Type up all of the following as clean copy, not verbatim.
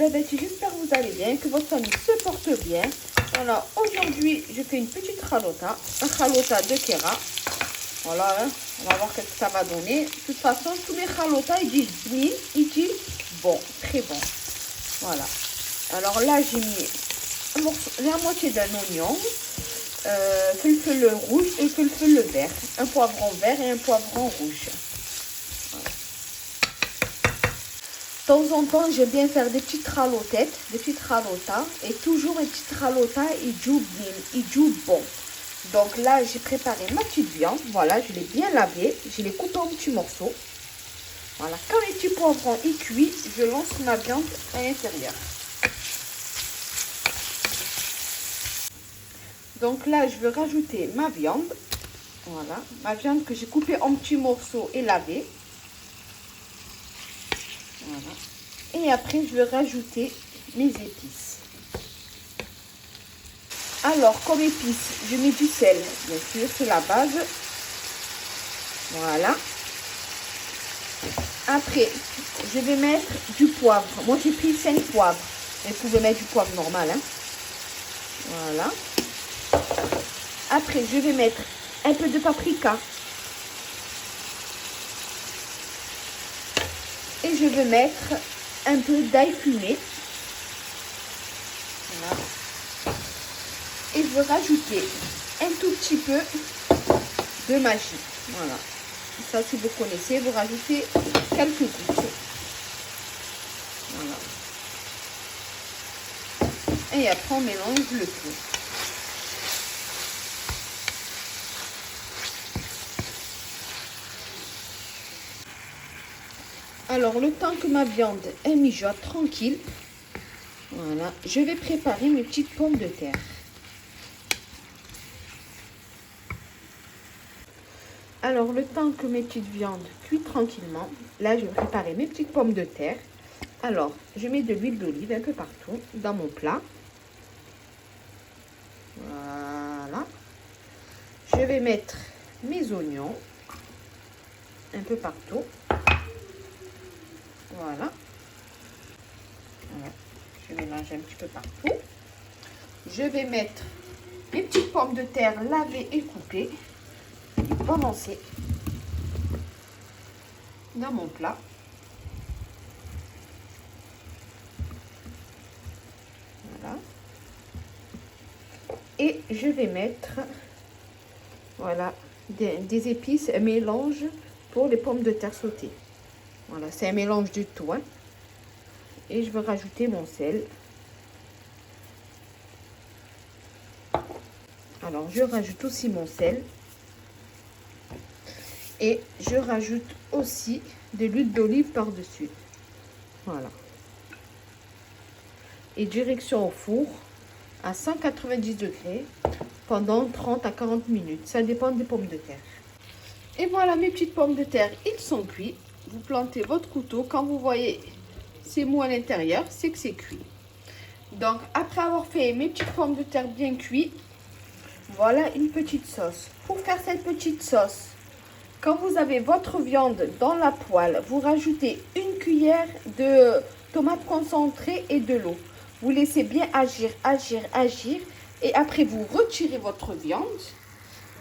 Habibati, j'espère que vous allez bien, que votre famille se porte bien. Voilà, aujourd'hui, je fais une petite chalota, un chalota de kera. Voilà, hein, on va voir ce que ça va donner. De toute façon, tous mes chalotas, ils disent bien, ils disent bon, très bon. Voilà. Alors là, j'ai mis la moitié d'un oignon, fil rouge et fil vert. Un poivron vert et un poivron rouge. De temps en temps, j'aime bien faire des petites ralotettes, des petites ralotas. Et toujours une petite ralota, il joue bien, il joue bon. Donc là, j'ai préparé ma petite viande. Voilà, je l'ai bien lavée. Je l'ai coupée en petits morceaux. Voilà, quand les petits poivrons y cuits, je lance ma viande à l'intérieur. Donc là, je vais rajouter ma viande. Voilà, ma viande que j'ai coupée en petits morceaux et lavée. Voilà. Et après, je vais rajouter mes épices. Alors, comme épices, je mets du sel, bien sûr, c'est la base. Voilà. Après, je vais mettre du poivre. Moi, j'ai pris 5 poivres. Vous pouvez mettre du poivre normal. Hein. Voilà. Après, je vais mettre un peu de paprika. Et je vais mettre un peu d'ail fumé. Voilà. Et je vais rajouter un tout petit peu de magie. Voilà. Ça, si vous connaissez, vous rajoutez quelques gouttes. Voilà. Et après, on mélange le tout. Alors, le temps que ma viande elle mijote tranquille, voilà, je vais préparer mes petites pommes de terre. Alors, le temps que mes petites viandes cuisent tranquillement, là, je vais préparer mes petites pommes de terre. Alors, je mets de l'huile d'olive un peu partout dans mon plat. Voilà. Je vais mettre mes oignons un peu partout. Voilà. Voilà. Je mélange un petit peu partout. Je vais mettre mes petites pommes de terre lavées et coupées. Balancer dans mon plat. Voilà. Et je vais mettre, voilà, des épices, un mélange pour les pommes de terre sautées. Voilà, c'est un mélange du tout. Hein. Et je vais rajouter mon sel. Alors, je rajoute aussi mon sel. Et je rajoute aussi de l'huile d'olive par-dessus. Voilà. Et direction au four à 190 degrés pendant 30 à 40 minutes. Ça dépend des pommes de terre. Et voilà, mes petites pommes de terre, ils sont cuits. Vous plantez votre couteau. Quand vous voyez ces mous à l'intérieur, c'est que c'est cuit. Donc, après avoir fait mes petites pommes de terre bien cuites, voilà une petite sauce. Pour faire cette petite sauce, quand vous avez votre viande dans la poêle, vous rajoutez une cuillère de tomates concentrées et de l'eau. Vous laissez bien agir, agir, agir. Et après, vous retirez votre viande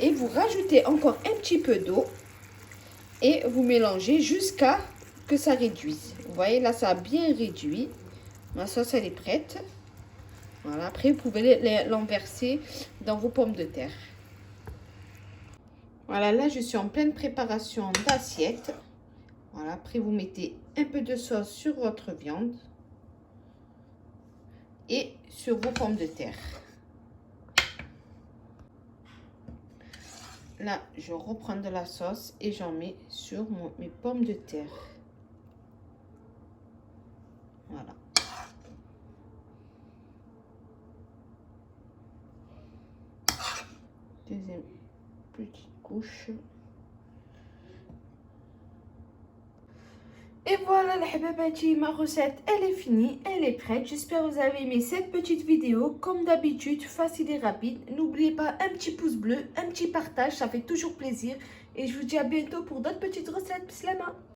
et vous rajoutez encore un petit peu d'eau. Et vous mélangez jusqu'à que ça réduise. Vous voyez, là, ça a bien réduit. Ma sauce, elle est prête. Voilà, après, vous pouvez l'enverser dans vos pommes de terre. Voilà, là, je suis en pleine préparation d'assiette. Voilà, après, vous mettez un peu de sauce sur votre viande et sur vos pommes de terre. Là, je reprends de la sauce et j'en mets sur mes pommes de terre. Voilà. Deuxième petite couche. Et voilà les habibati, ma recette elle est finie, elle est prête. J'espère que vous avez aimé cette petite vidéo. Comme d'habitude, facile et rapide. N'oubliez pas un petit pouce bleu, un petit partage, ça fait toujours plaisir. Et je vous dis à bientôt pour d'autres petites recettes. Bislama.